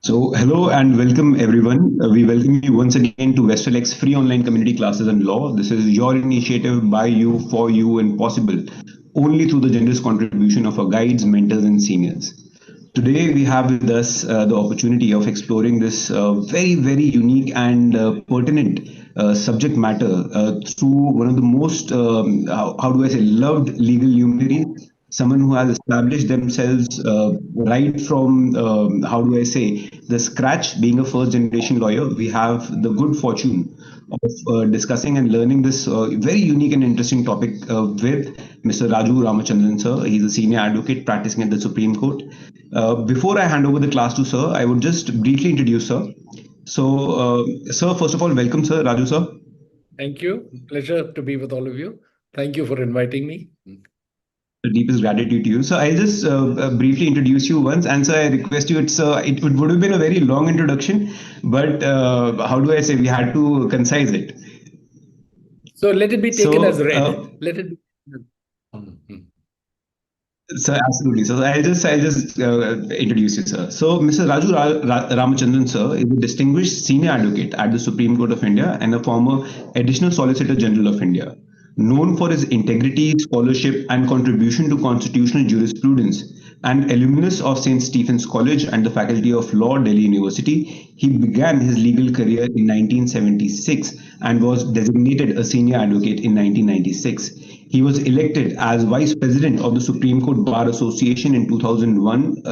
Hello and welcome everyone. We welcome you once again to Vestralex free online community classes on law. This is your initiative by you, for you, and possible only through the generous contribution of our guides, mentors, and seniors. Today, we have with us the opportunity of exploring this very unique and pertinent subject matter through one of the most, how do I say, loved legal luminaries, someone who has established themselves right from, how do I say, the scratch, being a first generation lawyer. We have the good fortune of discussing and learning this very unique and interesting topic with Mr. Raju Ramachandran, sir. He's a senior advocate practicing at the Supreme Court. Before I hand over the class to sir, I would just briefly introduce sir. Sir, first of all, welcome, sir. Raju, sir. Thank you. Pleasure to be with all of you. Thank you for inviting me. The deepest gratitude to you. So I'll just briefly introduce you once, and so I request you. Would have been a very long introduction, but how do I say, we had to concise it. So let it be taken as So read. Let it be. Mhm. So absolutely. So I'll just introduce you, sir. So Mr. Ramachandran, sir, is a distinguished senior advocate at the Supreme Court of India and a former Additional Solicitor General of India, known for his integrity, scholarship, and contribution to constitutional jurisprudence. An alumnus of St. Stephen's College and the Faculty of Law, Delhi University, he began his legal career in 1976 and was designated a senior advocate in 1996. He was elected as Vice President of the Supreme Court Bar Association in 2001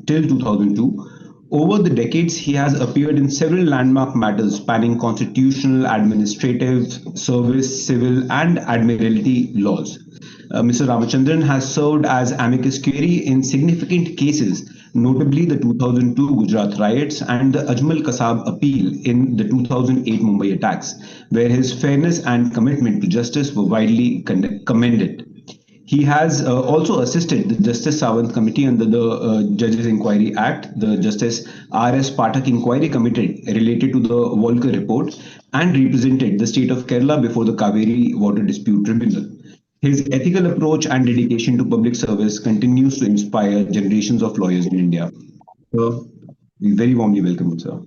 till 2002. Over the decades, he has appeared in several landmark matters spanning constitutional, administrative, service, civil, and admiralty laws. Mr. Ramachandran has served as amicus curiae in significant cases, notably the 2002 Gujarat riots and the Ajmal Kasab appeal in the 2008 Mumbai attacks, where his fairness and commitment to justice were widely commended. He has also assisted the Justice Sawant Committee under the Judges Inquiry Act, the Justice R.S. Pathak Inquiry Committee related to the Volker report, and represented the state of Kerala before the Kaveri Water Dispute Tribunal. His ethical approach and dedication to public service continues to inspire generations of lawyers in India. So, we very warmly welcome you, sir.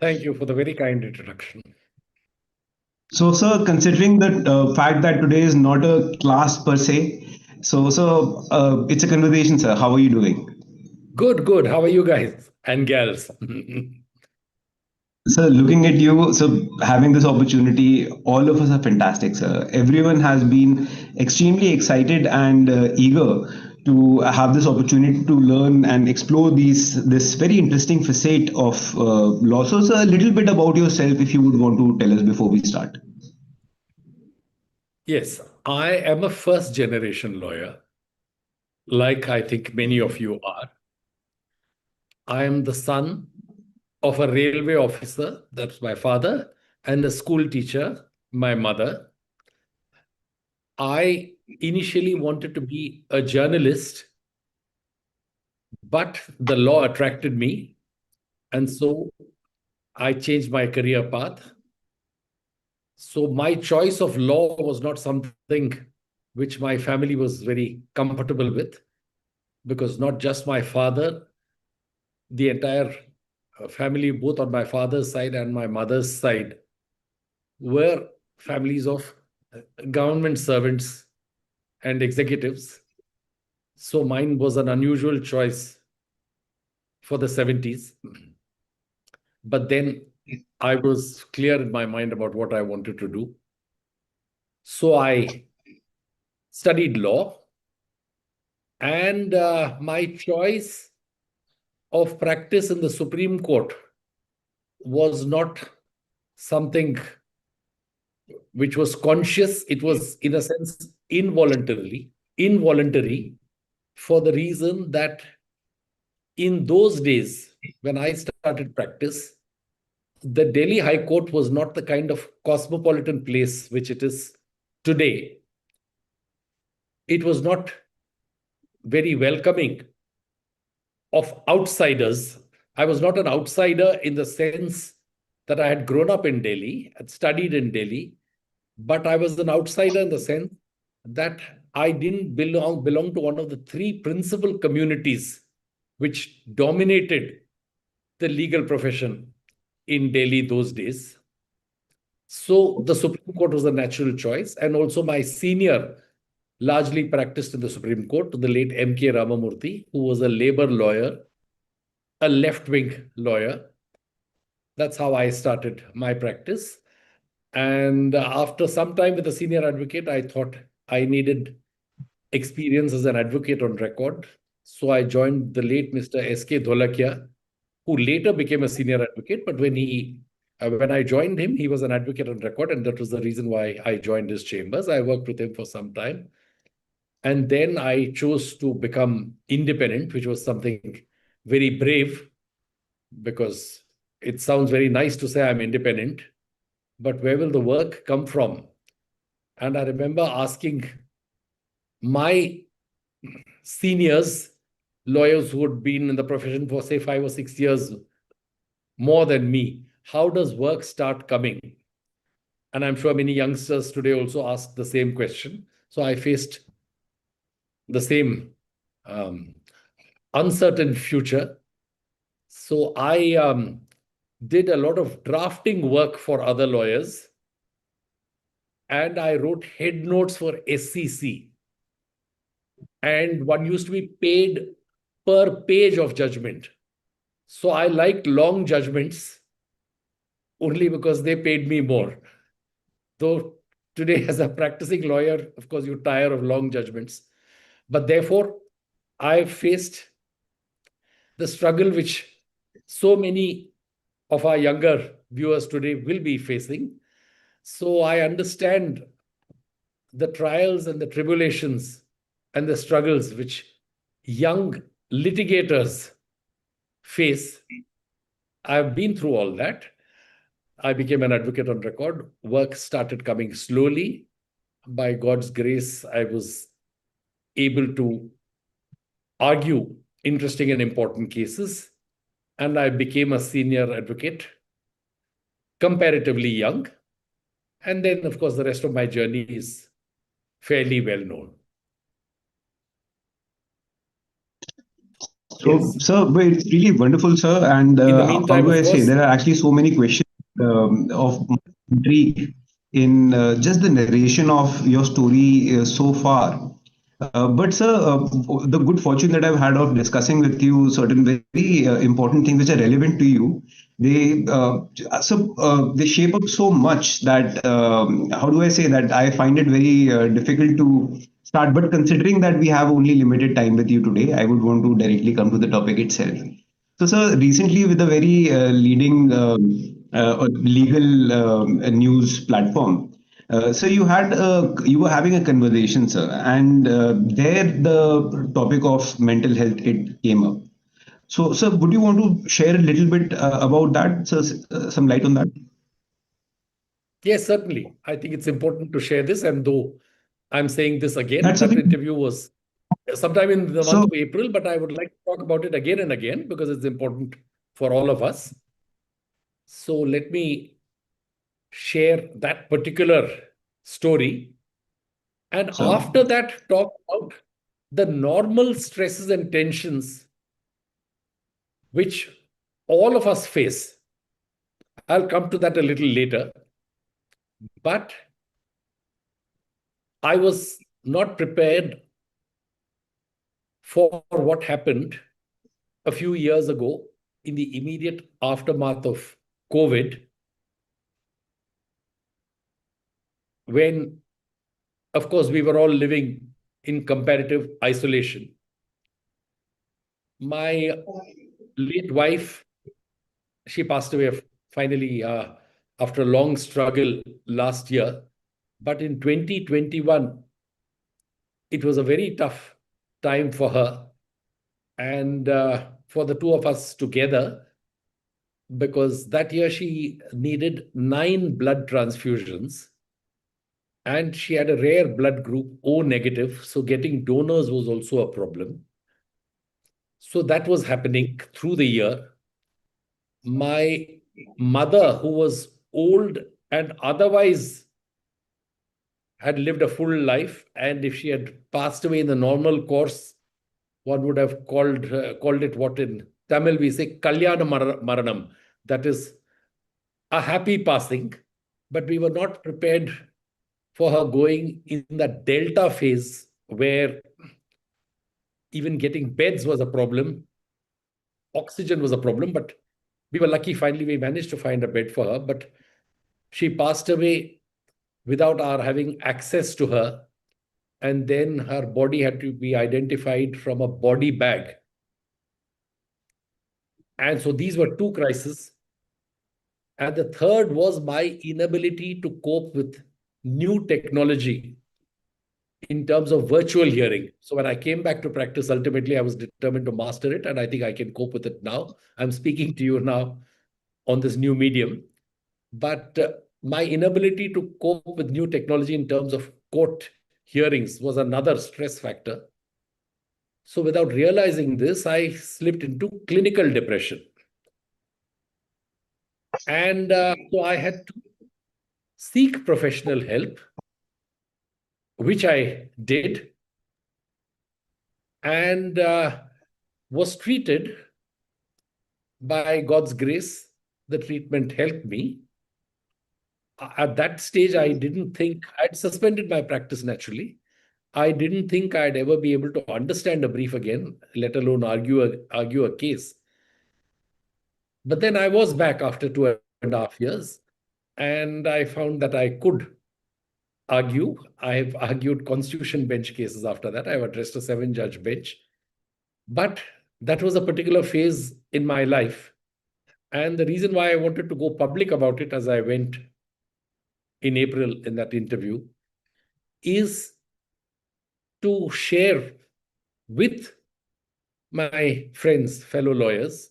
Thank you for the very kind introduction. So, sir, considering the fact that today is not a class per se, it's a conversation, sir. How are you doing? Good. How are you guys and gals? Sir, looking at you, so having this opportunity, all of us are fantastic, sir. Everyone has been extremely excited and eager to have this opportunity to learn and explore this very interesting facet of law. So, sir, a little bit about yourself, if you would want to tell us before we start. Yes, I am a first generation lawyer, like I think many of you are. I am the son of a railway officer, that's my father, and a school teacher, my mother. I initially wanted to be a journalist, but the law attracted me. And so I changed my career path. So my choice of law was not something which my family was very comfortable with, because not just my father, the entire family, both on my father's side and my mother's side, were families of government servants and executives. So mine was an unusual choice for the 70s. But then I was clear in my mind about what I wanted to do. So I studied law, and my choice of practice in the Supreme Court was not something which was conscious. It was, in a sense, involuntary, for the reason that in those days, when I started practice, the Delhi High Court was not the kind of cosmopolitan place which it is today. It was not very welcoming of outsiders. I was not an outsider in the sense that I had grown up in Delhi, had studied in Delhi, but I was an outsider in the sense that I didn't belong to one of the three principal communities which dominated the legal profession in Delhi those days. So the Supreme Court was a natural choice. And also my senior largely practiced in the Supreme Court, the late M.K. Ramamurthy, who was a labor lawyer, a left-wing lawyer. That's how I started my practice. And after some time with a senior advocate, I thought I needed experience as an advocate on record. So I joined the late Mr. S.K. Dholakia, who later became a senior advocate. But when I joined him, he was an advocate on record, and that was the reason why I joined his chambers. I worked with him for some time. And then I chose to become independent, which was something very brave, because it sounds very nice to say I'm independent, but where will the work come from? And I remember asking my seniors, lawyers who had been in the profession for, say, 5 or 6 years more than me, how does work start coming? And I'm sure many youngsters today also ask the same question. So I faced the same uncertain future. So I did a lot of drafting work for other lawyers, and I wrote head notes for SCC. And one used to be paid per page of judgment. So I liked long judgments only because they paid me more. Though today, as a practicing lawyer, of course, you tire of long judgments. But therefore, I faced the struggle which so many of our younger viewers today will be facing. So I understand the trials and the tribulations and the struggles which young litigators face. I've been through all that. I became an advocate on record. Work started coming slowly. By God's grace, I was able to argue interesting and important cases, and I became a senior advocate, comparatively young. And then, of course, the rest of my journey is fairly well known. So, Yes. sir, but it's really wonderful, sir. And In the how meantime, do of I say? course, There are actually so many questions of intrigue in just the narration of your story so far. But sir, the good fortune that I've had of discussing with you certain very important things which are relevant to you, they shape up so much that how do I say that I find it very difficult to start. But considering that we have only limited time with you today, I would want to directly come to the topic itself. So, sir, recently with a very leading legal news platform, so you were having a conversation, sir, and there the topic of mental health it came up. So, sir, would you want to share a little bit about that, sir, some light on that? yes, certainly. I think it's important to share this. And though I'm saying this again, That's that okay. interview was sometime in the month So, of April, but I would like to talk about it again and again because it's important for all of us. So let me share that particular story. And so after that, talk about the normal stresses and tensions which all of us face. I'll come to that a little later. But I was not prepared for what happened a few years ago in the immediate aftermath of COVID, when, of course, we were all living in comparative isolation. My late wife, she passed away finally after a long struggle last year. But in 2021, it was a very tough time for her and for the two of us together, because that year she needed 9 blood transfusions and she had a rare blood group O negative. So getting donors was also a problem. So that was happening through the year. My mother, who was old and otherwise had lived a full life, and if she had passed away in the normal course one would have called it what in Tamil we say Kalyana Maranam, that is a happy passing, but we were not prepared for her going in the delta phase where even getting beds was a problem, oxygen was a problem, but we were lucky. Finally, we managed to find a bed for her, but she passed away without our having access to her. And then her body had to be identified from a body bag. And so these were two crises. And the third was my inability to cope with new technology in terms of virtual hearing. So when I came back to practice, ultimately I was determined to master it, and I think I can cope with it now. I'm speaking to you now on this new medium. But my inability to cope with new technology in terms of court hearings was another stress factor. So without realizing this, I slipped into clinical depression. And so I had to seek professional help, which I did, and was treated. By God's grace, the treatment helped me. At that stage, I didn't think I'd suspended my practice naturally. I didn't think I'd ever be able to understand a brief again, let alone argue a case. But then I was back after 2.5 years, and I found that I could argue. I've argued constitution bench cases after that. I've addressed a 7-judge bench. But that was a particular phase in my life. And the reason why I wanted to go public about it as I went in April in that interview is to share with my friends, fellow lawyers,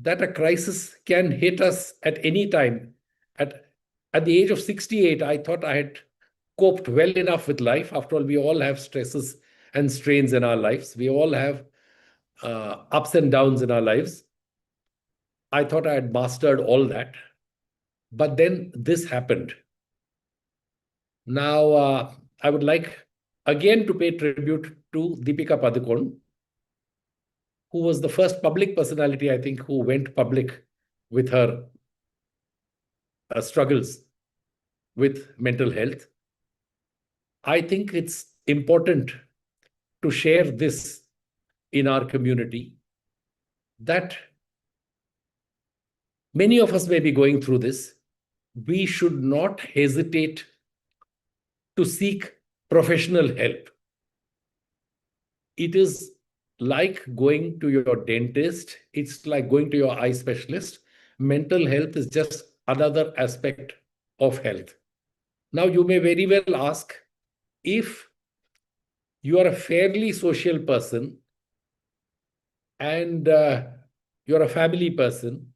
that a crisis can hit us at any time. At the age of 68, I thought I had coped well enough with life. After all, we all have stresses and strains in our lives. We all have ups and downs in our lives. I thought I had mastered all that. But then this happened. Now, I would like again to pay tribute to Deepika Padukone, who was the first public personality, I think, who went public with her struggles with mental health. I think it's important to share this in our community, that many of us may be going through this. We should not hesitate to seek professional help. It is like going to your dentist. It's like going to your eye specialist. Mental health is just another aspect of health. Now, you may very well ask, if you are a fairly social person and you're a family person,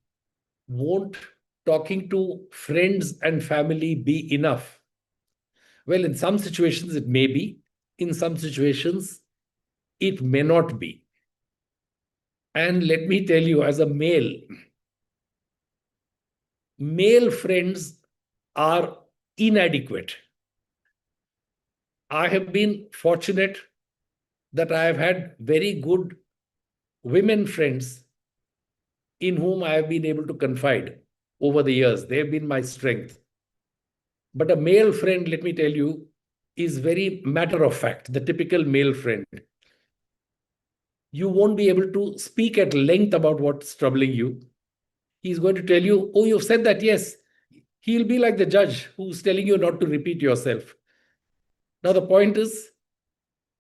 won't talking to friends and family be enough? Well, in some situations, it may be. In some situations, it may not be. And let me tell you, as a male friends are inadequate. I have been fortunate that I have had very good women friends in whom I have been able to confide over the years. They've been my strength. But a male friend, let me tell you, is very matter of fact, the typical male friend. You won't be able to speak at length about what's troubling you. He's going to tell you, oh, you've said that, yes. He'll be like the judge who's telling you not to repeat yourself. Now, the point is,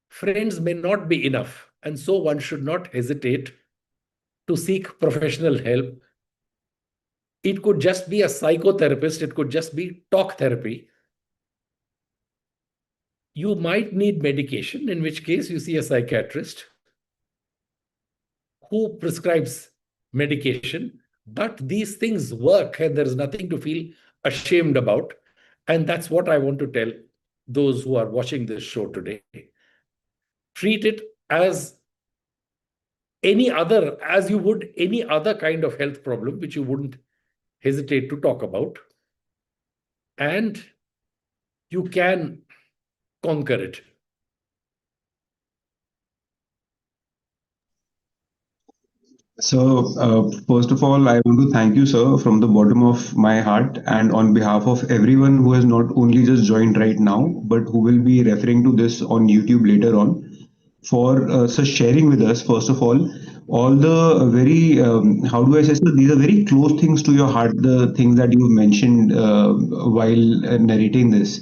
friends may not be enough. And so one should not hesitate to seek professional help. It could just be a psychotherapist. It could just be talk therapy. You might need medication, in which case you see a psychiatrist who prescribes medication. But these things work, and there is nothing to feel ashamed about. And that's what I want to tell those who are watching this show today. Treat it as as you would any other kind of health problem, which you wouldn't hesitate to talk about. And you can conquer it. First of all, I want to thank you, sir, from the bottom of my heart, and on behalf of everyone who has not only just joined right now, but who will be referring to this on YouTube later on, for sharing with us, first of all the very, how do I say, sir, these are very close things to your heart, the things that you mentioned while narrating this.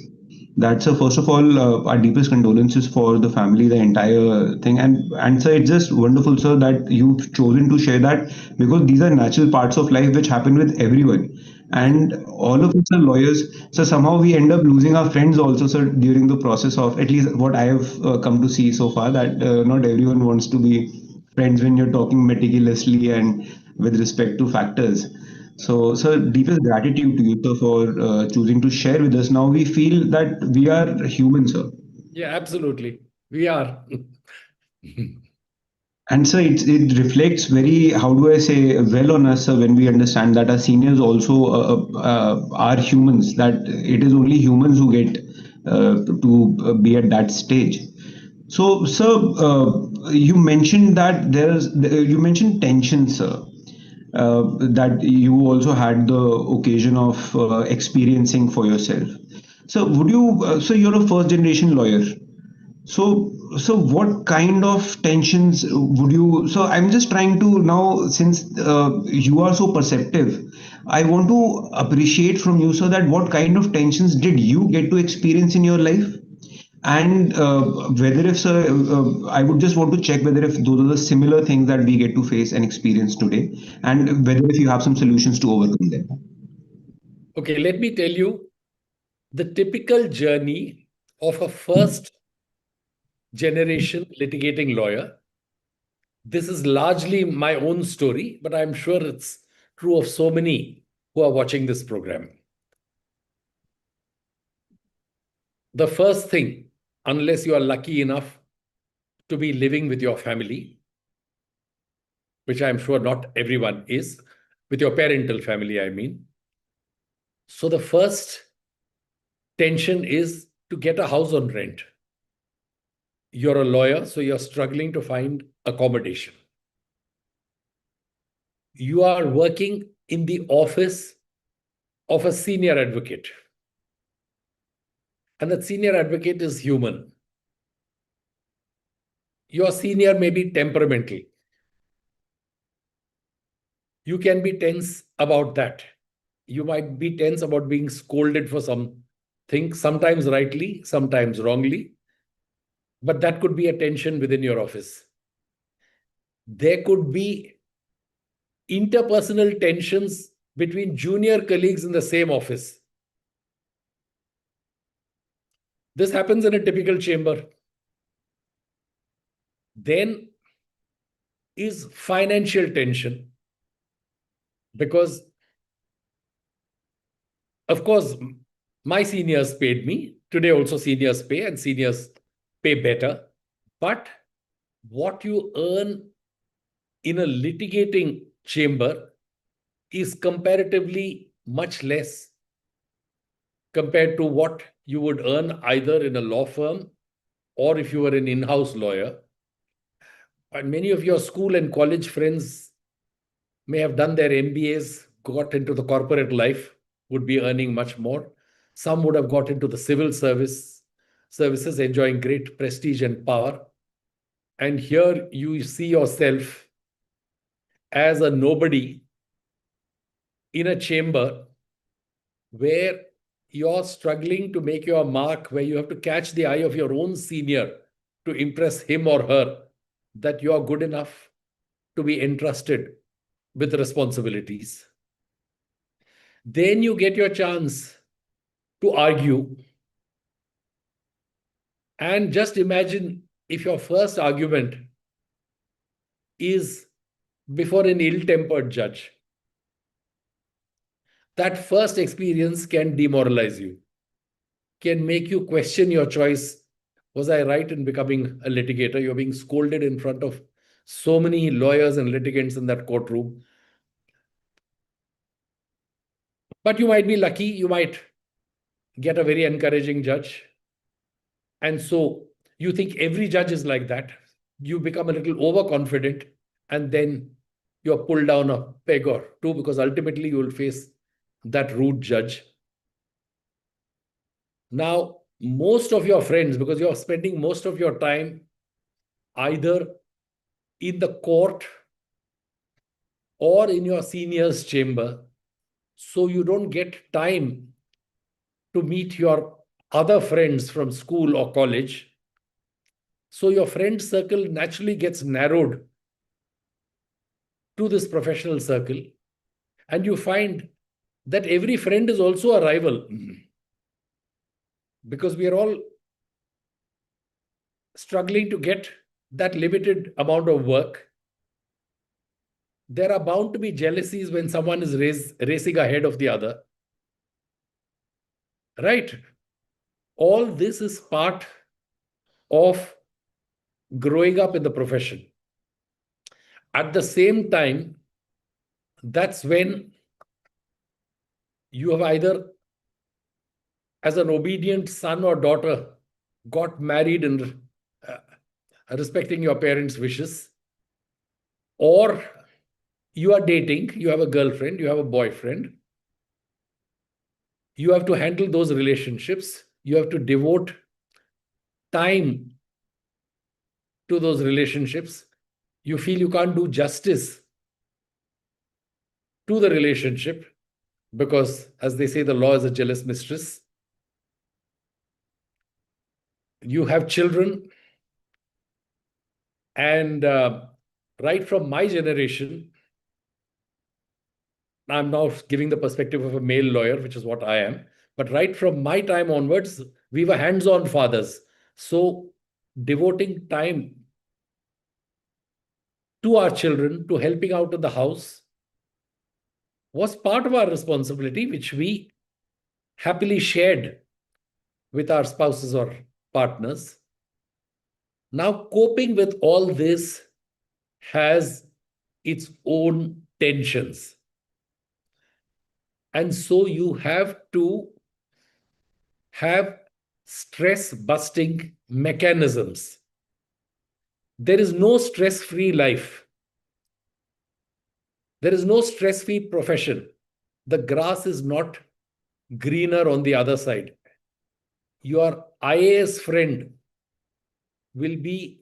That's first of all, our deepest condolences for the family, the entire thing, and sir, it's just wonderful, sir, that you've chosen to share that, because these are natural parts of life which happen with everyone, and all of us are lawyers. So somehow we end up losing our friends also, sir, during the process of, at least what I have come to see so far, that not everyone wants to be friends when you're talking meticulously and with respect to factors. So, sir, deepest gratitude to you, sir, for choosing to share with us. Now we feel that we are human, sir. Yeah, absolutely. We are. And sir, it reflects very, how do I say, well on us, sir, when we understand that our seniors also are humans, that it is only humans who get to be at that stage. So, sir, you mentioned that you mentioned tension, sir, that you also had the occasion of experiencing for yourself. So, so you're a first generation lawyer. So what kind of tensions would you? So I'm just trying to now, since you are so perceptive, I want to appreciate from you, sir, that what kind of tensions did you get to experience in your life? And whether if, sir, I would just want to check whether if those are the similar things that we get to face and experience today, and whether if you have some solutions to overcome them. Okay, let me tell you the typical journey of a first generation litigating lawyer. This is largely my own story, but I'm sure it's true of so many who are watching this program. The first thing, unless you are lucky enough to be living with your family, which I'm sure not everyone is, with your parental family, I mean. So the first tension is to get a house on rent. You're a lawyer, so you're struggling to find accommodation. You are working in the office of a senior advocate, and that senior advocate is human. Your senior may be temperamental. You can be tense about that. You might be tense about being scolded for something, sometimes rightly, sometimes wrongly, but that could be a tension within your office. There could be interpersonal tensions between junior colleagues in the same office. This happens in a typical chamber. Then is financial tension, because, of course, my seniors paid me. Today, also, seniors pay, and seniors pay better. But what you earn in a litigating chamber is comparatively much less compared to what you would earn either in a law firm or if you were an in-house lawyer. And many of your school and college friends may have done their MBAs, got into the corporate life, would be earning much more. Some would have got into the civil services, enjoying great prestige and power. And here you see yourself as a nobody in a chamber where you're struggling to make your mark, where you have to catch the eye of your own senior to impress him or her that you are good enough to be entrusted with responsibilities. Then you get your chance to argue. And just imagine if your first argument is before an ill tempered judge. That first experience can demoralize you, can make you question your choice. Was I right in becoming a litigator? You're being scolded in front of so many lawyers and litigants in that courtroom. But you might be lucky, you might get a very encouraging judge. And so you think every judge is like that. You become a little overconfident, and then you're pulled down a peg or two, because ultimately you will face that rude judge. Now, most of your friends, because you're spending most of your time either in the court or in your senior's chamber, so you don't get time to meet your other friends from school or college. So your friend circle naturally gets narrowed to this professional circle, and you find that every friend is also a rival, because we are all struggling to get that limited amount of work. There are bound to be jealousies when someone is racing ahead of the other. Right? All this is part of growing up in the profession. At the same time, that's when you have either, as an obedient son or daughter, got married and respecting your parents' wishes, or you are dating, you have a girlfriend, you have a boyfriend. You have to handle those relationships. You have to devote time to those relationships. You feel you can't do justice to the relationship because, as they say, the law is a jealous mistress. You have children, and right from my generation, I'm now giving the perspective of a male lawyer, which is what I am. But right from my time onwards, we were hands-on fathers. So devoting time to our children, to helping out in the house, was part of our responsibility, which we happily shared with our spouses or partners. Now, coping with all this has its own tensions. And so you have to have stress busting mechanisms. There is no stress-free life. There is no stress-free profession. The grass is not greener on the other side. Your IAS friend will be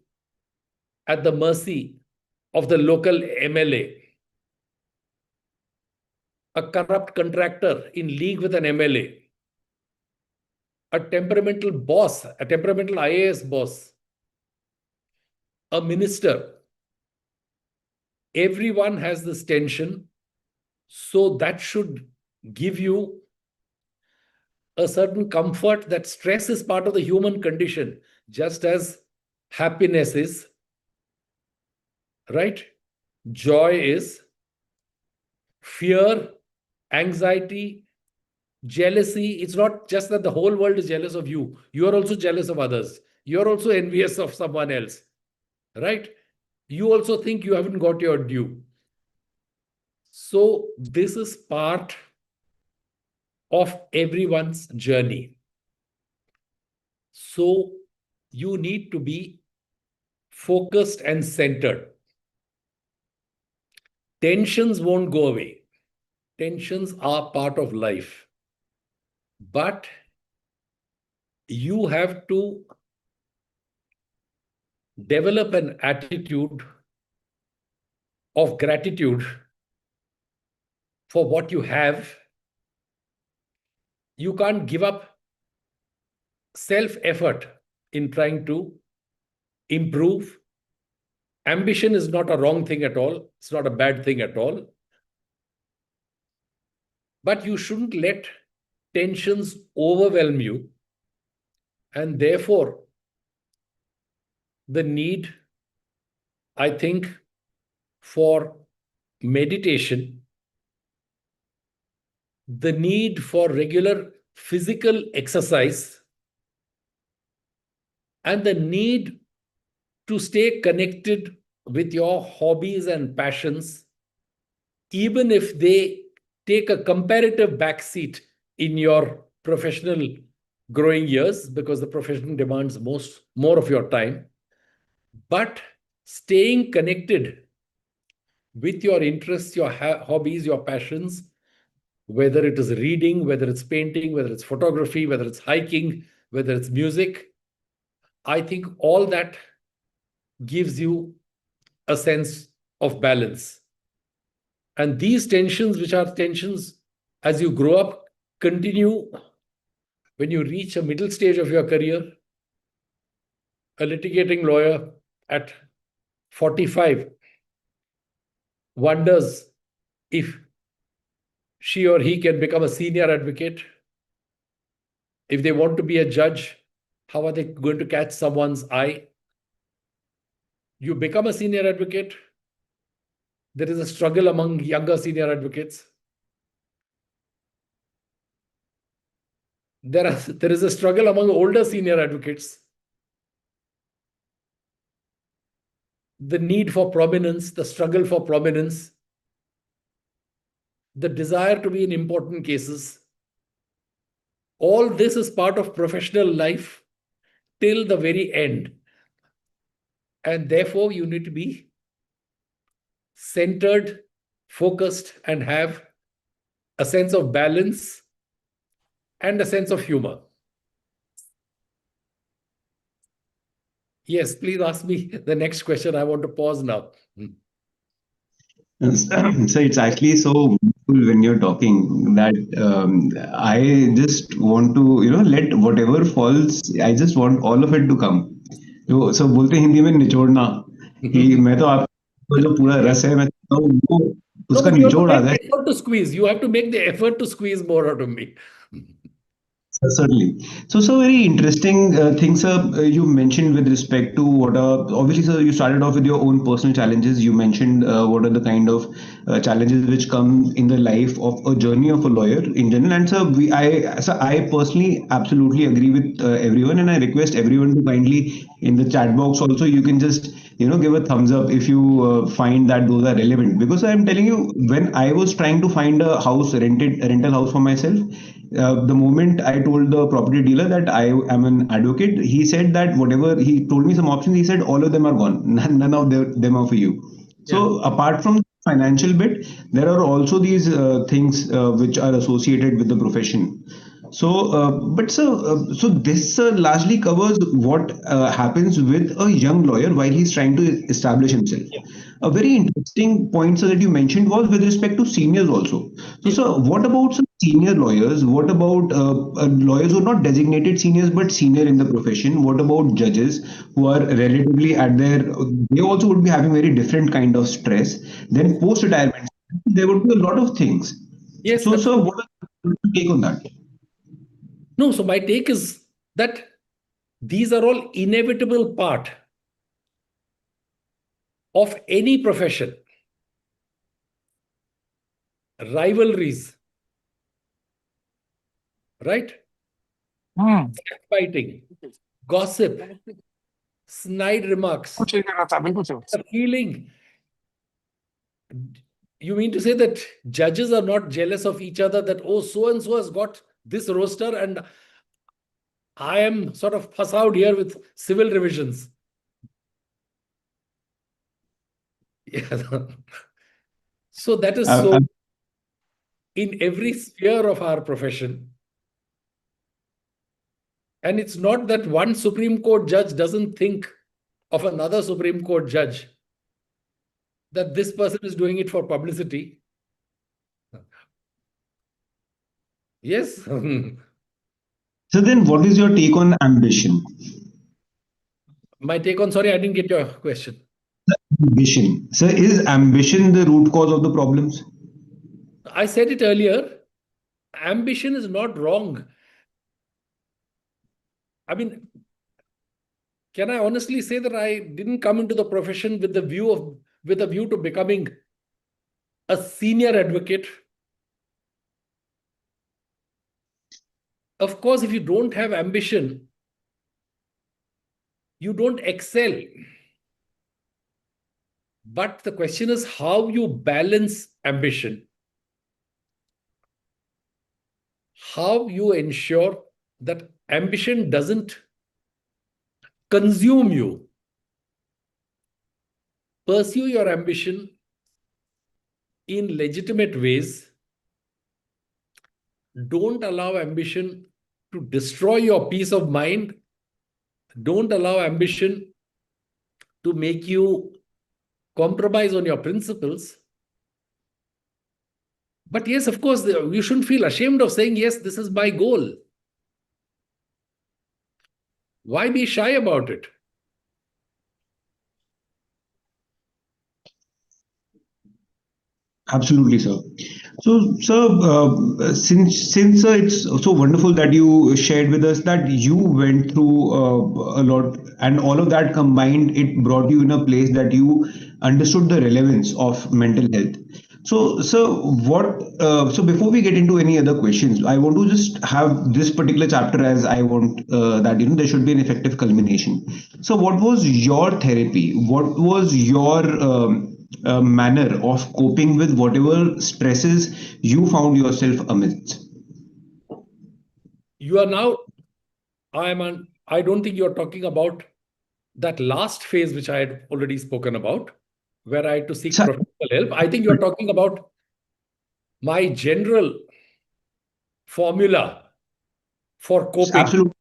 at the mercy of the local MLA. A corrupt contractor in league with an MLA. A temperamental boss, a temperamental IAS boss. A minister. Everyone has this tension. So that should give you a certain comfort that stress is part of the human condition, just as happiness is, right? Joy is, fear, anxiety, jealousy. It's not just that the whole world is jealous of you. You are also jealous of others. You're also envious of someone else, right? You also think you haven't got your due. So this is part of everyone's journey. So you need to be focused and centered. Tensions won't go away. Tensions are part of life. But you have to develop an attitude of gratitude for what you have. You can't give up self-effort in trying to improve. Ambition is not a wrong thing at all. It's not a bad thing at all. But you shouldn't let tensions overwhelm you. And therefore, the need, I think, for meditation, the need for regular physical exercise, and the need to stay connected with your hobbies and passions, even if they take a comparative backseat in your professional growing years, because the profession demands more of your time. But staying connected with your interests, your hobbies, your passions, whether it is reading, whether it's painting, whether it's photography, whether it's hiking, whether it's music. I think all that gives you a sense of balance. And these tensions, which are tensions as you grow up, continue when you reach a middle stage of your career. A litigating lawyer at 45 wonders if she or he can become a senior advocate. If they want to be a judge, how are they going to catch someone's eye? You become a senior advocate, there is a struggle among younger senior advocates. There is a struggle among older senior advocates. The need for prominence, the struggle for prominence, the desire to be in important cases. All this is part of professional life till the very end. And therefore, you need to be centered, focused, and have a sense of balance and a sense of humor. Yes, please ask me the next question. I want to pause now. So it's actually so beautiful when you're talking that I just want to, let whatever falls, I just want all of it to come. So बोलते हैं हिंदी में निचोड़ना कि मैं तो आपको जो पूरा रस है मैं चाहता हूँ वो No, उसका but you have to निचोड़ आ make जाए. the effort to squeeze. You have to make the effort to squeeze more out of me. Certainly. So very interesting things, sir. You mentioned with respect to what are obviously, sir, you started off with your own personal challenges. You mentioned what are the kind of challenges which come in the life of a journey of a lawyer in general. And I personally absolutely agree with everyone, and I request everyone to kindly in the chat box also you can just give a thumbs up if you find that those are relevant. Because I'm telling you, when I was trying to find a rental house for myself, the moment I told the property dealer that I am an advocate, he said that whatever he told me some options, he said all of them are gone. None of them are for you. So apart from the financial bit, there are also these things which are associated with the profession. So this largely covers what happens with a young lawyer while he's trying to establish himself. A very interesting point, sir, that you mentioned was with respect to seniors also. So, sir, what about some senior lawyers? What about lawyers who are not designated seniors but senior in the profession? What about judges who are relatively at their? They also would be having very different kind of stress. Then post retirement, there would be a lot of things. Yes, So, sir, absolutely. what is your take on that? No, so my take is that these are all inevitable part of any profession. Rivalries, right? Fighting, gossip, snide remarks, the feeling. You mean to say that judges are not jealous of each other, that, oh, so and so has got this roster and I am sort of fuss out here with civil revisions? Yeah. So that is Uh, so uh, in every sphere of our profession. And it's not that one Supreme Court judge doesn't think of another Supreme Court judge that this person is doing it for publicity. Yes. so then, what is your take on ambition? My take on, sorry, I didn't get your question. Ambition. So, is ambition the root cause of the problems? I said it earlier. Ambition is not wrong. I mean, can I honestly say that I didn't come into the profession with a view to becoming a senior advocate? Of course, if you don't have ambition, you don't excel. But the question is how you balance ambition, how you ensure that ambition doesn't consume you. Pursue your ambition in legitimate ways. Don't allow ambition to destroy your peace of mind. Don't allow ambition to make you compromise on your principles. But yes, of course, you shouldn't feel ashamed of saying, yes, this is my goal. Why be shy about it? Absolutely, sir. So, sir, since it's so wonderful that you shared with us that you went through a lot, and all of that combined, it brought you in a place that you understood the relevance of mental health. So, sir, so before we get into any other questions, I want to just have this particular chapter as I want that there should be an effective culmination. So, what was your therapy? What was your manner of coping with whatever stresses you found yourself amidst? You are now, I don't think you're talking about that last phase, which I had already spoken about, where I had to seek So, professional help. I think you're talking about my general formula for coping absolutely.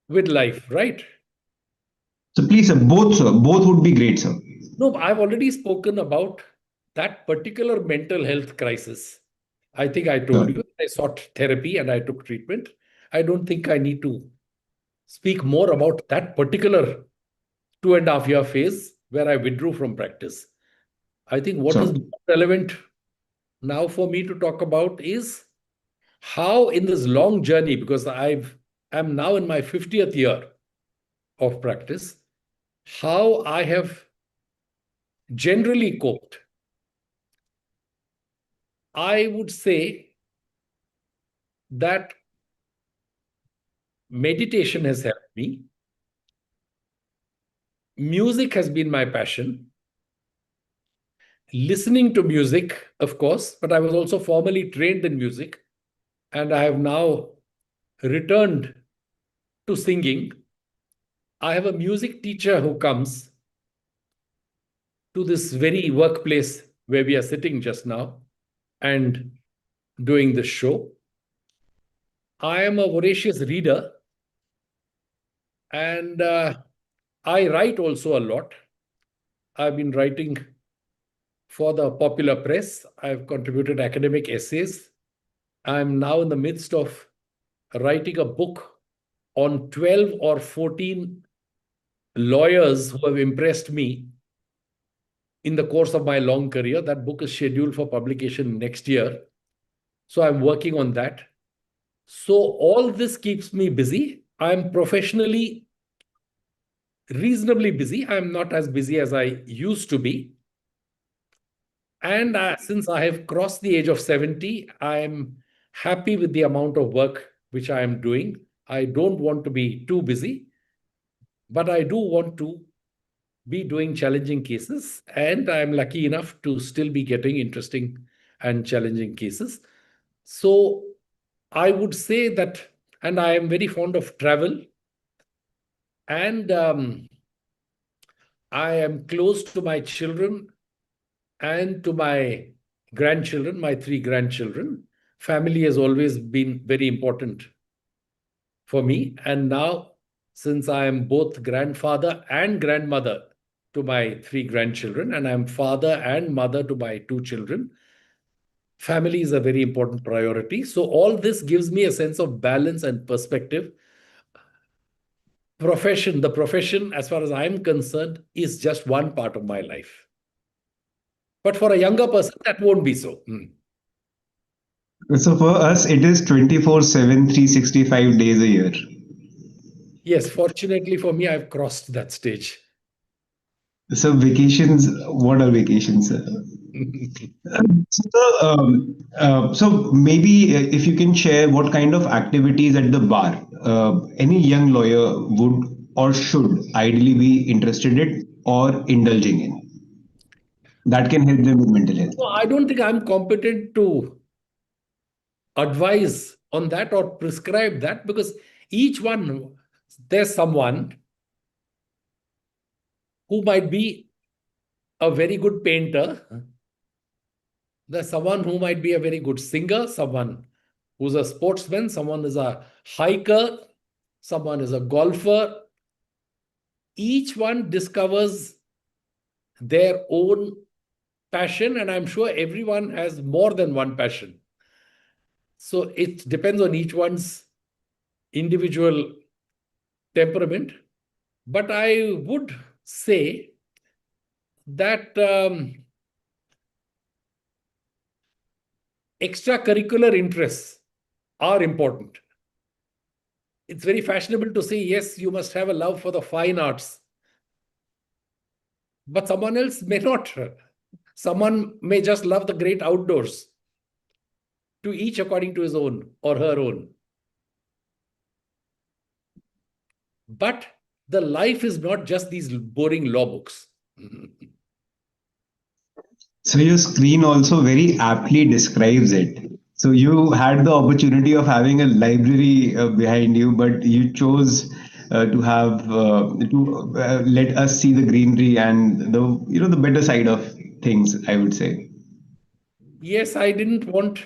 with life, right? So, please, sir, both would be great, sir. No, I've already spoken about that particular mental health crisis. I think I told Sure. you I sought therapy and I took treatment. I don't think I need to speak more about that particular 2.5 year phase where I withdrew from practice. I think what is So, more relevant now for me to talk about is how in this long journey, because I'm now in my 50th year of practice, how I have generally coped. I would say that meditation has helped me. Music has been my passion. Listening to music, of course, but I was also formally trained in music, and I have now returned to singing. I have a music teacher who comes to this very workplace where we are sitting just now and doing this show. I am a voracious reader, and I write also a lot. I've been writing for the popular press. I've contributed academic essays. I'm now in the midst of writing a book on 12 or 14 lawyers who have impressed me in the course of my long career. That book is scheduled for publication next year. So I'm working on that. So all this keeps me busy. I'm professionally reasonably busy. I'm not as busy as I used to be. And since I have crossed the age of 70, I'm happy with the amount of work which I am doing. I don't want to be too busy, but I do want to be doing challenging cases. And I'm lucky enough to still be getting interesting and challenging cases. So I would say that, and I am very fond of travel, and I am close to my children and to my grandchildren, my three grandchildren. Family has always been very important for me. And now, since I am both grandfather and grandmother to my three grandchildren, and I'm father and mother to my two children, family is a very important priority. So, all this gives me a sense of balance and perspective. The profession, as far as I'm concerned, is just one part of my life. But for a younger person, that won't be so. so for us, it is 24/7, 365 days a year. Yes, fortunately for me, I've crossed that stage. So vacations, what are vacations? So maybe if you can share what kind of activities at the bar any young lawyer would or should ideally be interested in or indulging in that can help them with mental health. No, I don't think I'm competent to advise on that or prescribe that, because each one, there's someone who might be a very good painter There's someone who might be a very good singer, someone who's a sportsman, someone is a hiker, someone is a golfer. Each one discovers their own passion, and I'm sure everyone has more than one passion. So it depends on each one's individual temperament. But I would say that extracurricular interests are important. It's very fashionable to say, yes, you must have a love for the fine arts, but someone else may not. Someone may just love the great outdoors, to each according to his own or her own. But the life is not just these boring law books. So your screen also very aptly describes it. So you had the opportunity of having a library behind you, but you chose to have to let us see the greenery and the the better side of things, I would say. Yes, I didn't want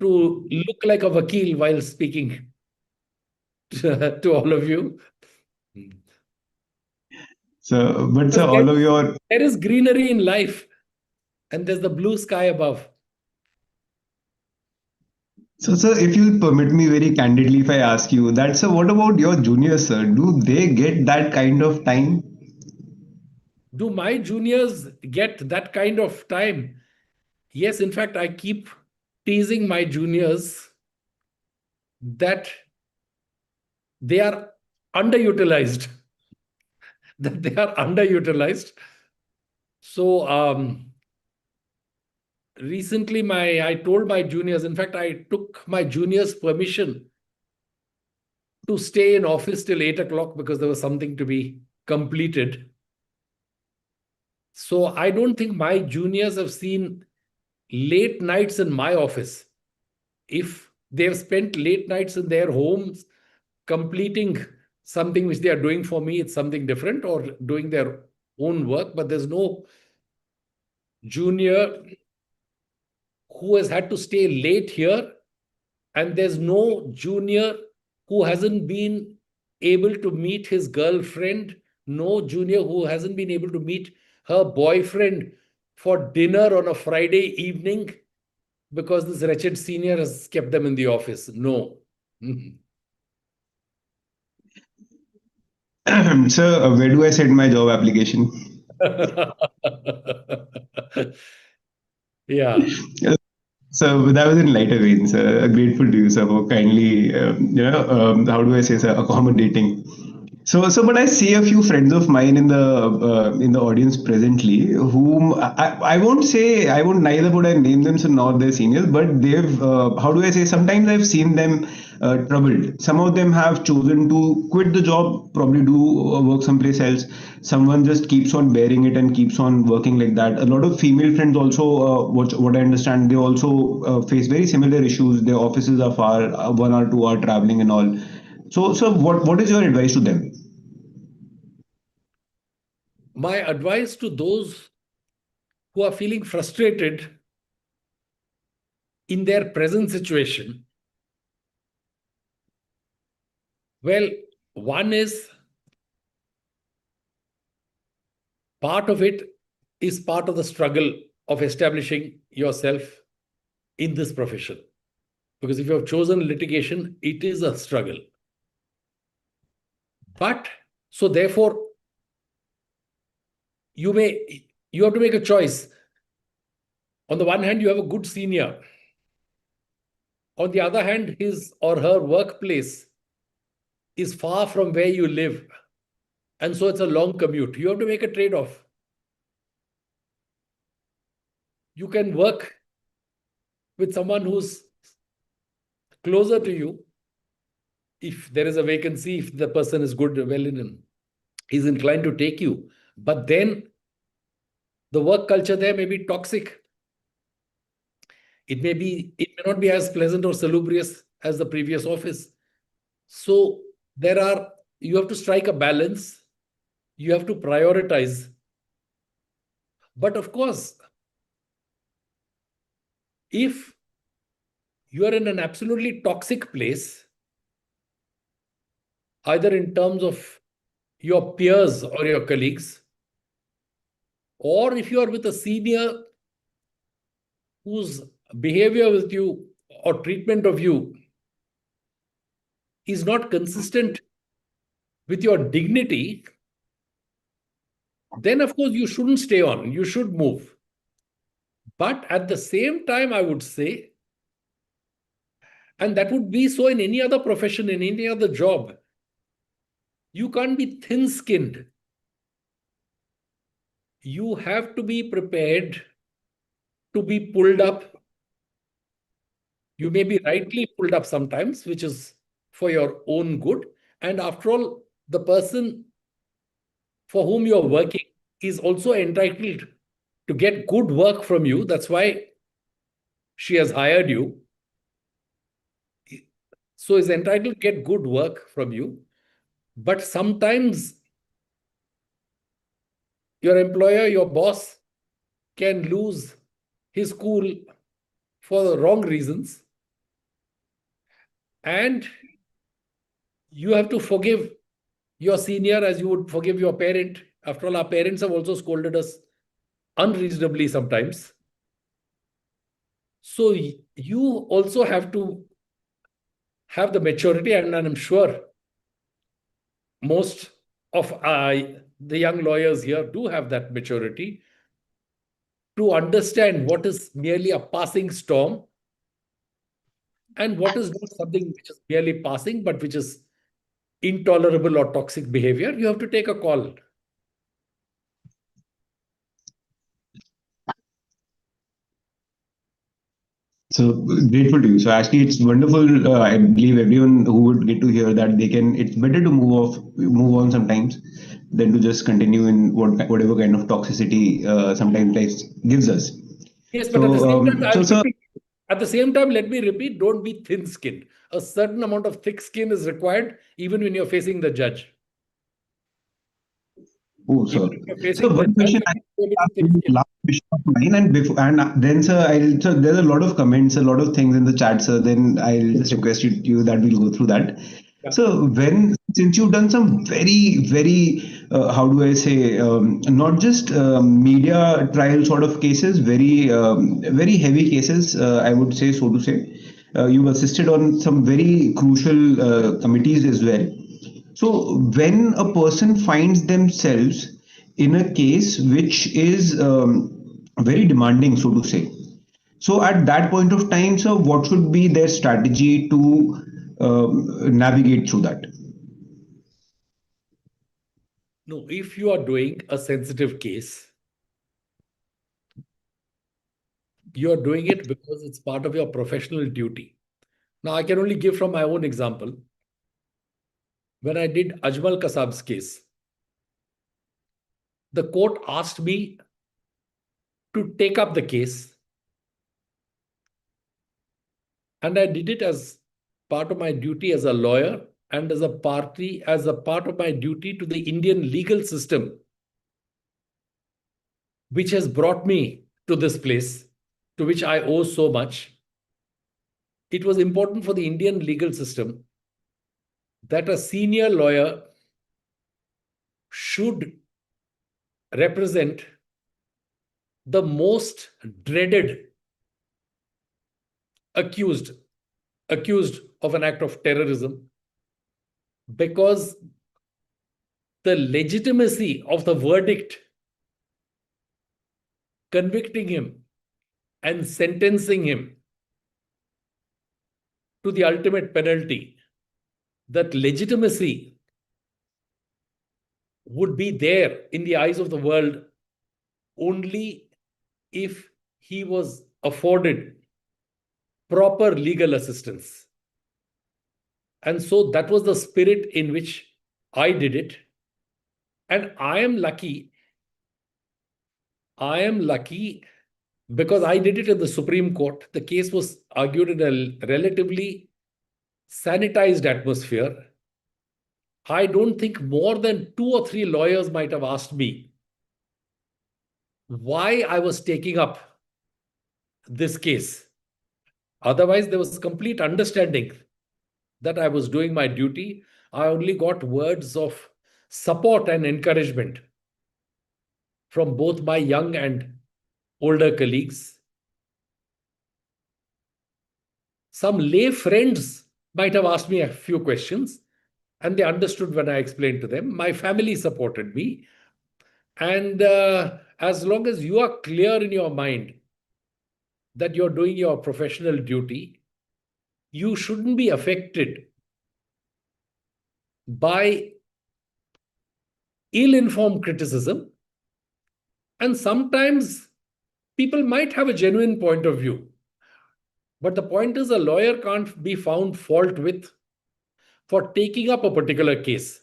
to look like a vakil while speaking to all of you. So, but Because so all of your there is greenery in life, and there's the blue sky above. so sir, if you'll permit me very candidly, if I ask you that, sir, what about your juniors, sir? Do they get that kind of time? Do my juniors get that kind of time? Yes, in fact, I keep teasing my juniors that they are underutilized, that they are underutilized. So recently, I told my juniors, in fact, I took my juniors' permission to stay in office till 8 o'clock because there was something to be completed. So I don't think my juniors have seen late nights in my office. If they've spent late nights in their homes completing something which they are doing for me, it's something different, or doing their own work. But there's no junior who has had to stay late here, and there's no junior who hasn't been able to meet his girlfriend, no junior who hasn't been able to meet her boyfriend for dinner on a Friday evening because this wretched senior has kept them in the office. No. Sir, where do I send my job application? Yeah. So that was in lighter veins. Grateful to you, sir, for kindly, how do I say, sir, accommodating. So, but I see a few friends of mine in the audience presently, whom I won't say, I won't, neither would I name them, so not their seniors, but they've, how do I say, sometimes I've seen them troubled. Some of them have chosen to quit the job, probably do work someplace else. Someone just keeps on bearing it and keeps on working like that. A lot of female friends also, what I understand, they also face very similar issues. Their offices are far, 1 or 2 hour traveling and all. So what is your advice to them? My advice to those who are feeling frustrated in their present situation, well, one is part of it is part of the struggle of establishing yourself in this profession. Because if you have chosen litigation, it is a struggle. But so therefore, you have to make a choice. On the one hand, you have a good senior. On the other hand, his or her workplace is far from where you live. And so it's a long commute. You have to make a trade-off. You can work with someone who's closer to you. If there is a vacancy, if the person is good, well in, he's inclined to take you. But then the work culture there may be toxic. It may not be as pleasant or salubrious as the previous office. So you have to strike a balance. You have to prioritize. But of course, If you are in an absolutely toxic place, either in terms of your peers or your colleagues, or if you are with a senior whose behavior with you or treatment of you is not consistent with your dignity, then of course you shouldn't stay on, you should move. But at the same time, I would say, and that would be so in any other profession, in any other job, you can't be thin skinned. You have to be prepared to be pulled up. You may be rightly pulled up sometimes, which is for your own good. And after all, the person for whom you're working is also entitled to get good work from you. That's why she has hired you. So is entitled to get good work from you. But sometimes your employer, your boss, can lose his cool for the wrong reasons. And you have to forgive your senior as you would forgive your parent. After all, our parents have also scolded us unreasonably sometimes. So you also have to have the maturity, and I'm sure most of the young lawyers here do have that maturity to understand what is merely a passing storm and what is not something which is merely passing, but which is intolerable or toxic behavior. You have to take a call. So grateful to you. So actually, it's wonderful. I believe everyone who would get to hear that they can. It's better to move on sometimes, than to just continue in whatever kind of toxicity sometimes life gives us. Yes, but at the So, same time, so I'll sir, repeat. At the same time, let me repeat, don't be thin-skinned. A certain amount of thick skin is required even when you're facing the judge. oh, Even sir. when you're So facing the one judge, question you I need to be have, thin-skinned. last question of mine, and before, and then sir, so there's a lot of comments, a lot of things in the chat, sir. Then I'll just request you that we'll go through that. Yeah. So since you've done some very how do I say, not just media trial sort of cases, very heavy cases, I would say, so to say. You've assisted on some very crucial committees as well. So when a person finds themselves in a case which is very demanding, so to say, so at that point of time, so what should be their strategy to navigate through that? No, if you are doing a sensitive case, you are doing it because it's part of your professional duty. Now, I can only give from my own example. When I did Ajmal Kasab's case, the court asked me to take up the case, and I did it as part of my duty as a lawyer and as a part of my duty to the Indian legal system, which has brought me to this place, to which I owe so much. It was important for the Indian legal system that a senior lawyer should represent the most dreaded accused accused of an act of terrorism, because the legitimacy of the verdict convicting him and sentencing him to the ultimate penalty, that legitimacy would be there in the eyes of the world only if he was afforded proper legal assistance. And so that was the spirit in which I did it. And I am lucky because I did it in the Supreme Court. The case was argued in a relatively sanitized atmosphere. I don't think more than 2 or 3 lawyers might have asked me why I was taking up this case. Otherwise, there was complete understanding that I was doing my duty. I only got words of support and encouragement from both my young and older colleagues. Some lay friends might have asked me a few questions, and they understood when I explained to them. My family supported me. And as long as you are clear in your mind that you're doing your professional duty, you shouldn't be affected by ill informed criticism. And sometimes people might have a genuine point of view. But the point is, a lawyer can't be found fault with for taking up a particular case.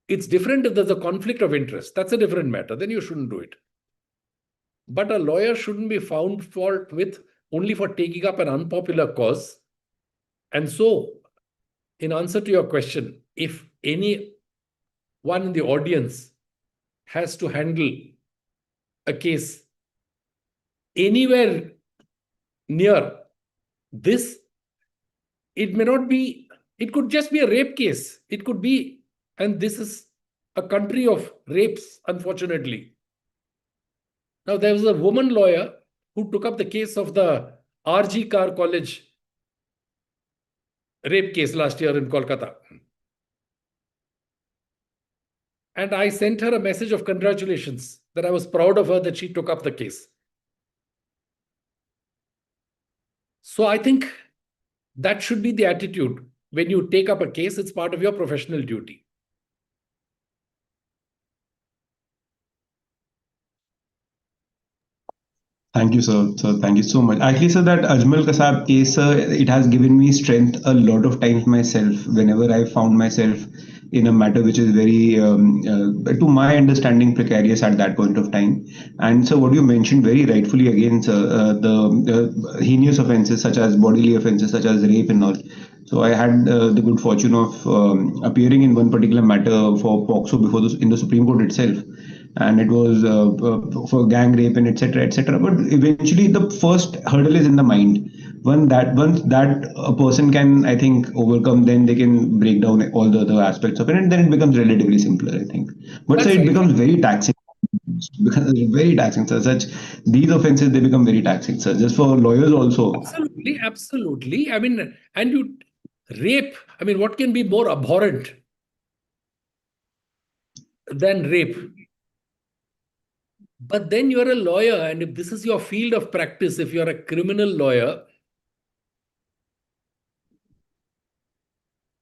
It's different if there's a conflict of interest. That's a different matter. Then you shouldn't do it. But a lawyer shouldn't be found fault with only for taking up an unpopular cause. And so, in answer to your question, if anyone in the audience has to handle a case anywhere near this, it may not be, it could just be a rape case. It could be, and this is a country of rapes, unfortunately. Now, there was a woman lawyer who took up the case of the RG Car College rape case last year in Kolkata. And I sent her a message of congratulations that I was proud of her that she took up the case. So I think that should be the attitude. When you take up a case, it's part of your professional duty. Thank you, sir. So thank you so much. Actually, sir, that Ajmal Kasab case, it has given me strength a lot of times myself. Whenever I found myself in a matter which is very, to my understanding, precarious at that point of time. And so, what you mentioned very rightfully again, sir, the heinous offences such as bodily offences such as rape and all. So I had the good fortune of appearing in one particular matter for POXO before in the Supreme Court itself, and it was for gang rape and etc etc. But eventually the first hurdle is in the mind. Once that a person can, I think, overcome, then they can break down all the other aspects of it, and then it becomes relatively simpler, I think. But so That's it right. becomes very taxing. Because it's very taxing, sir. Such these offenses, they become very taxing, sir. Just for lawyers also. Absolutely, absolutely. I mean, and you rape, I mean, what can be more abhorrent than rape? But then you're a lawyer, and if this is your field of practice, if you're a criminal lawyer,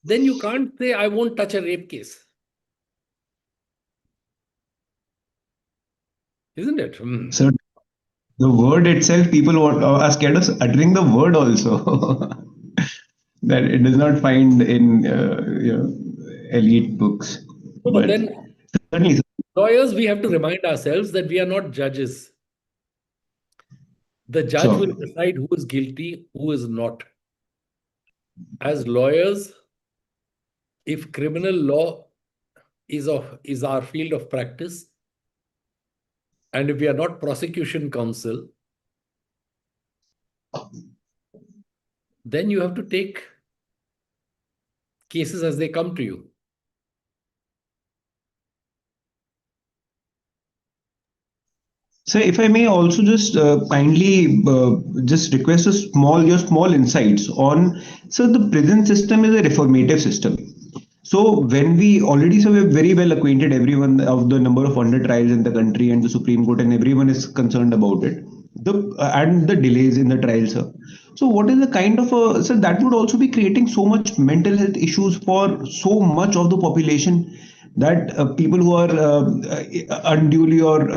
then you can't say, I won't touch a rape case. Isn't it? So the word itself, people are scared of uttering the word also. That it does not find in elite books. But But then certainly, sir. lawyers, we have to remind ourselves that we are not judges. The judge will So decide who is guilty, who is not. As lawyers, if criminal law is our field of practice, and if we are not prosecution counsel, then you have to take cases as they come to you. So, if I may also just kindly just request your small insights on. So, the prison system is a reformative system. So, when we already, so we're very well acquainted, everyone of the number of under trials in the country and the Supreme Court, and everyone is concerned about it. And the delays in the trials, sir. So, what is the kind of a, so that would also be creating so much mental health issues for so much of the population, that people who are unduly or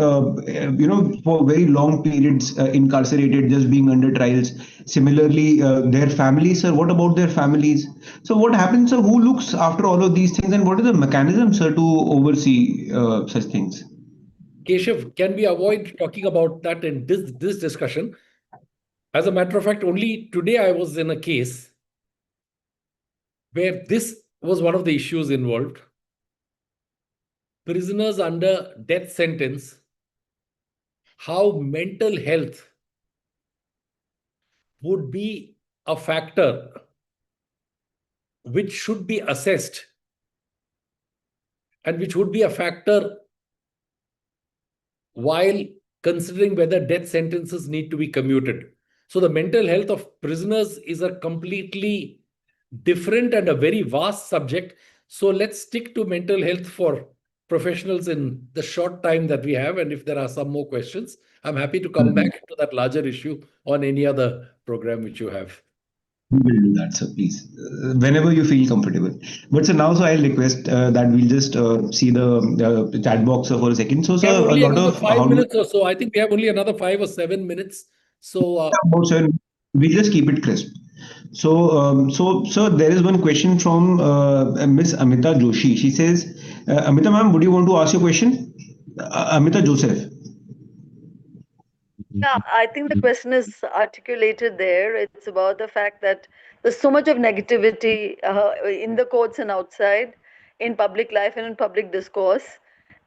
for very long periods incarcerated, just being under trials. Similarly, their families, sir, what about their families? So what happens, sir? Who looks after all of these things, and what is the mechanism, sir, to oversee such things? Keshav, can we avoid talking about that in this discussion? As a matter of fact, only today I was in a case where this was one of the issues involved. Prisoners under death sentence, how mental health would be a factor which should be assessed and which would be a factor while considering whether death sentences need to be commuted. So the mental health of prisoners is a completely different and a very vast subject. So let's stick to mental health for professionals in the short time that we have. And if there are some more questions, I'm happy to come back to that larger issue on any other program which you have. We will do that, sir, please. Whenever you feel comfortable. But so now, so I'll request that we'll just see the chat box for a second. So, We have sir, a only lot another of five how do minutes or so. I think we have only another 5 or 7 minutes. So, sir, we just keep it crisp. So, so there is one question from Miss Amita Joshi. She says, Amita ma'am, would you want to ask your question? Amita Joseph. Yeah, I think the question is articulated there. It's about the fact that there's so much of negativity in the courts and outside, in public life and in public discourse,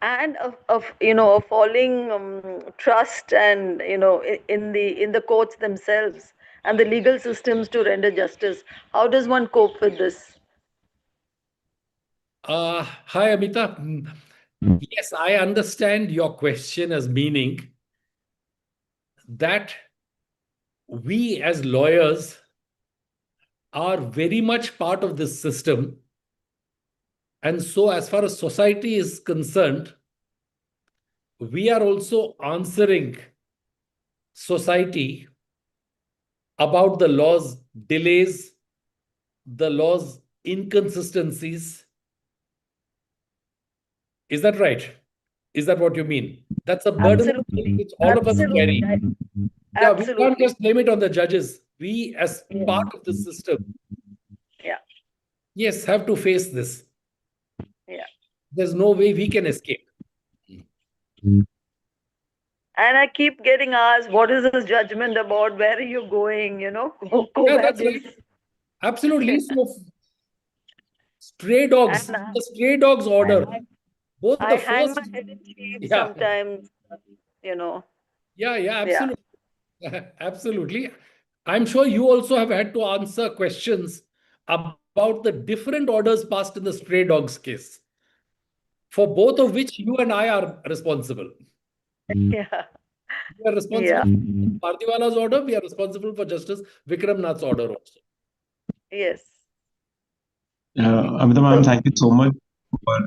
and of a falling trust and in the courts themselves and the legal systems to render justice. How does one cope with this? hi, Amita. Yes, I understand your question as meaning that we as lawyers are very much part of this system. And so, as far as society is concerned, we are also answering society about the law's delays, the law's inconsistencies. Is that right? Is that what you mean? That's a burden Absolutely, which all of us absolutely, carry. Yeah, we can't absolutely. just blame it on the judges. We, as part of the system, Yeah, yes, have to face this. yeah. There's no way we can escape. And I keep getting asked, what is this judgment about? Where are you going? Go Yeah, back that's this. right. Absolutely. So, stray dogs, And the stray dogs order, I, both I the hang first, my head in shame yeah, sometimes, you know. yeah, Yeah. absolutely. Absolutely. I'm sure you also have had to answer questions about the different orders passed in the stray dogs case, for both of which you and I are responsible. Yeah. We are responsible Yeah. for Pardiwala's order. We are responsible for Justice Vikram Nath's order also. Yes. Amita ma'am, So, thank you so much for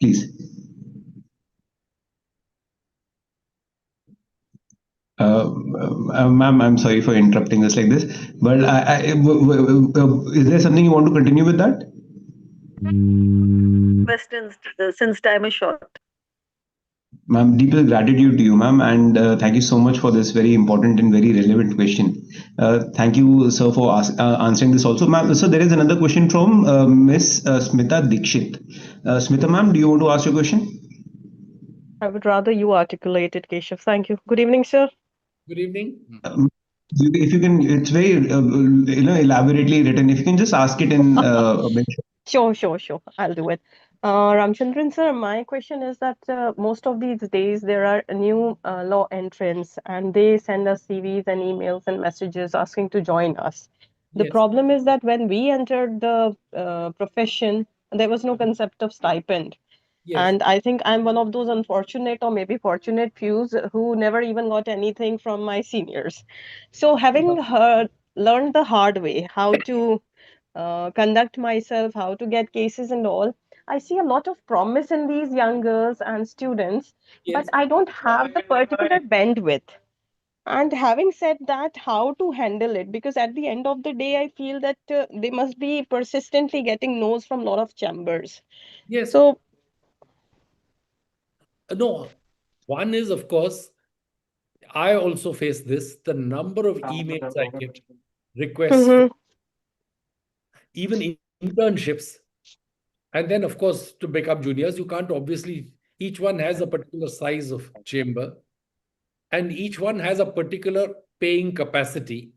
please. Ma'am, I'm sorry for interrupting us like this, but is there something you want to continue with that? questions since time is short. Ma'am, deepest gratitude to you, ma'am, and thank you so much for this very important and very relevant question. Thank you, sir, for answering this also, ma'am. So there is another question from Miss Smita Dikshit. Smita, ma'am, do you want to ask your question? I would rather you articulate it, Keshav. Thank you. Good evening, sir. Good evening. If you can, it's very elaborately written. If you can just ask it in a bit. Sure. I'll do it. Ramchandran, sir, my question is that most of these days there are new law entrants and they send us CVs and emails and messages asking to join us. The Yes, problem is that when we entered the profession, there was no concept of stipend. yes, And I think I'm one of those unfortunate or maybe fortunate fews who never even got anything from my seniors. So, having learned the hard way how to conduct myself, how to get cases and all, I see a lot of promise in these young girls and students, but yes, I don't have the particular bandwidth. And having said that, how to handle it? Because at the end of the day, I feel that they must be persistently getting no's from a lot of chambers. yes. So, No, one is, of course, I also face this. The number of emails I get, requests for mhm, even internships. And then, of course, to become juniors, you can't obviously, each one has a particular size of chamber and each one has a particular paying capacity.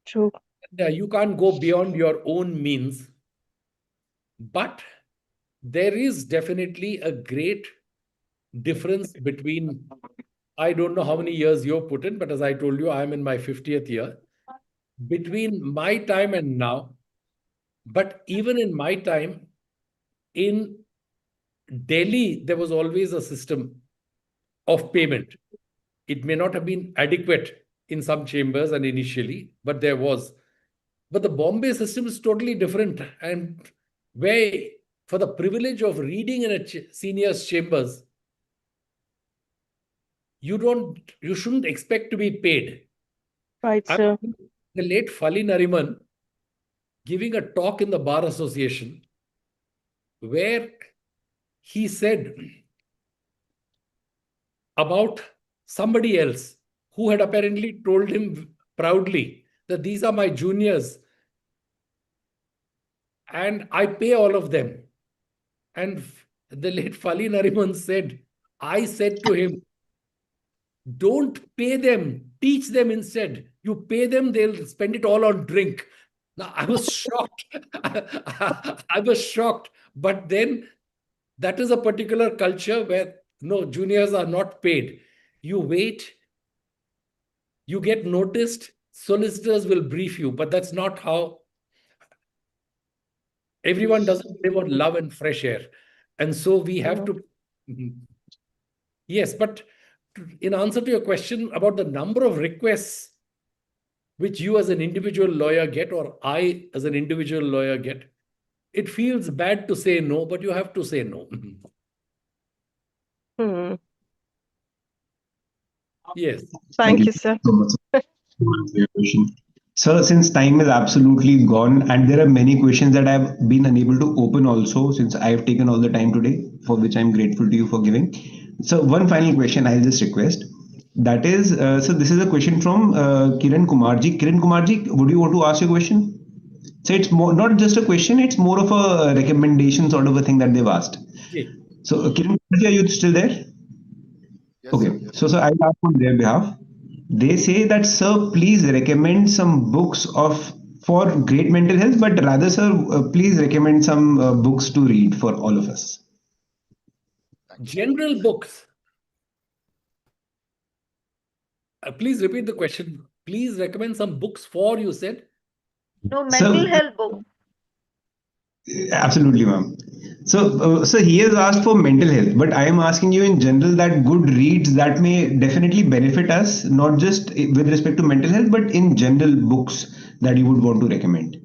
true. You can't go beyond your own means. But there is definitely a great difference between, I don't know how many years you've put in, but as I told you, I'm in my 50th year. between my time and now. But even in my time, in Delhi, there was always a system of payment. It may not have been adequate in some chambers and initially, but there was. But the Bombay system is totally different. And where, for the privilege of reading in a senior's chambers, you shouldn't expect to be paid. Right, sir. The late Fali Nariman giving a talk in the Bar Association where he said about somebody else who had apparently told him proudly that these are my juniors and I pay all of them. And the late Fali Nariman said, I said to him, don't pay them, teach them instead. You pay them, they'll spend it all on drink. Now, I was shocked. I was shocked. But then that is a particular culture where no, juniors are not paid. You wait, you get noticed, solicitors will brief you, but that's not how. Everyone doesn't live on love and fresh air. And so we have to. Yes, but in answer to your question about the number of requests which you as an individual lawyer get or I as an individual lawyer get, it feels bad to say no, but you have to say no. Yes. Thank you, sir. so much for your question. So, since time is absolutely gone, and there are many questions that I've been unable to open also, since I've taken all the time today, for which I'm grateful to you for giving. So, one final question I'll just request. That is, so this is a question from Kiran Kumarji. Kiran Kumarji, would you want to ask your question? So it's more not just a question; it's more of a recommendation sort of a thing that they've asked. Okay. So, Kiran Kumarji, are you still there? Yes, Okay. sir, yes. So I'll ask on their behalf. They say that, sir, please recommend some books of for great mental health, but rather, sir, please recommend some books to read for all of us. General books. Please repeat the question. Please recommend some books for, you said? No, mental health book. Absolutely, ma'am. So he has asked for mental health, but I am asking you in general that good reads that may definitely benefit us, not just with respect to mental health, but in general books that you would want to recommend.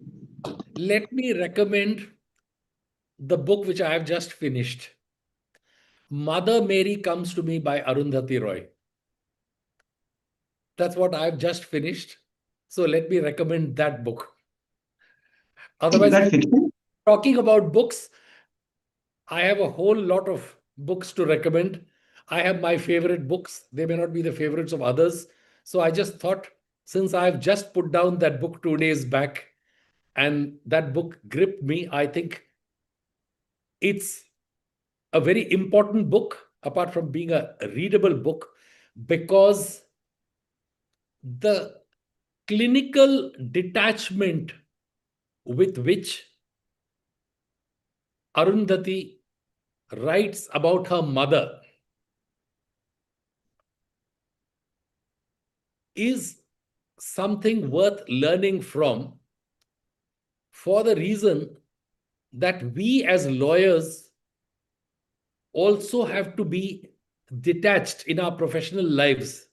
Let me recommend the book which I have just finished. Mother Mary Comes to Me by Arundhati Roy. That's what I've just finished. So let me recommend that book. Otherwise, Is that fiction? Talking about books, I have a whole lot of books to recommend. I have my favorite books. They may not be the favorites of others. So I just thought, since I've just put down that book 2 days back and that book gripped me, I think it's a very important book, apart from being a readable book, because the clinical detachment with which Arundhati writes about her mother is something worth learning from, for the reason that we as lawyers also have to be detached in our professional lives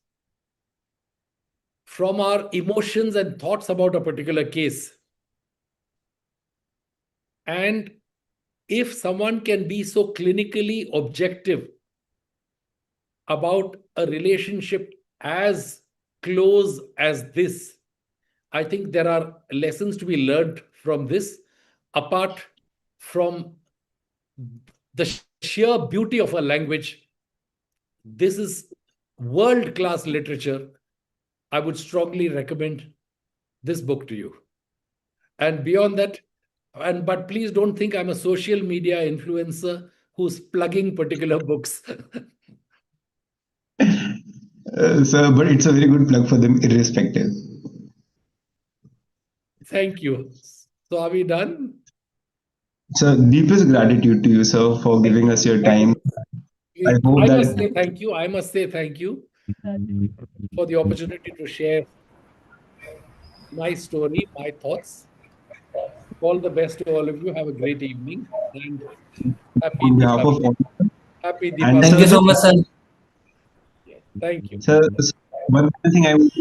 from our emotions and thoughts about a particular case. And if someone can be so clinically objective about a relationship as close as this, I think there are lessons to be learned from this, apart from the sheer beauty of a language. This is world-class literature. I would strongly recommend this book to you. And beyond that, but please don't think I'm a social media influencer who's plugging particular books. So, but it's a very good plug for them, irrespective. Thank you. So are we done? So, deepest gratitude to you, sir, for giving us your time. I hope I that must say thank you. I must say thank you for the opportunity to share my story, my thoughts. All the best to all of you. Have a great evening and happy on behalf of Deepavali. all. Happy And Deepavali. Thank sir, you so much, sir. Yeah, thank you. sir, one thing I want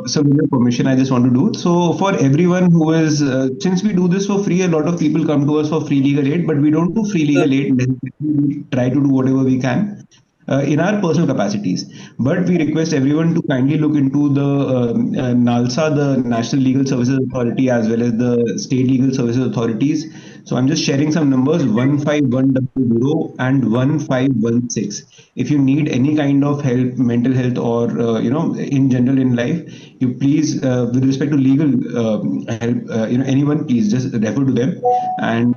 to, sir, with your permission, I just want to do. So, for everyone who is, since we do this for free, a lot of people come to us for free legal aid, but we don't do free legal aid. We try to do whatever we can in our personal capacities. But we request everyone to kindly look into the NALSA, the National Legal Services Authority, as well as the State Legal Services Authorities. So I'm just sharing some numbers: 15100 and 1516. If you need any kind of help, mental health, or in general in life, you please, with respect to legal help, anyone, please just refer to them. And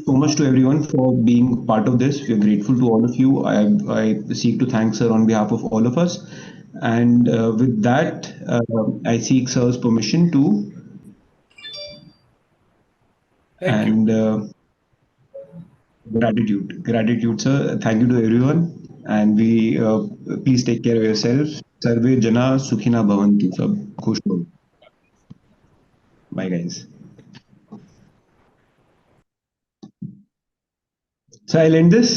so much to everyone for being part of this. We are grateful to all of you. I seek to thank Sir on behalf of all of us. And with that, I seek Sir's permission to, Thank you. and gratitude, Sir. Thank you to everyone. And we please take care of yourselves. Sarve Jana Sukhina Bhavantu. Sab khush ho. Bye, guys. So I'll end this.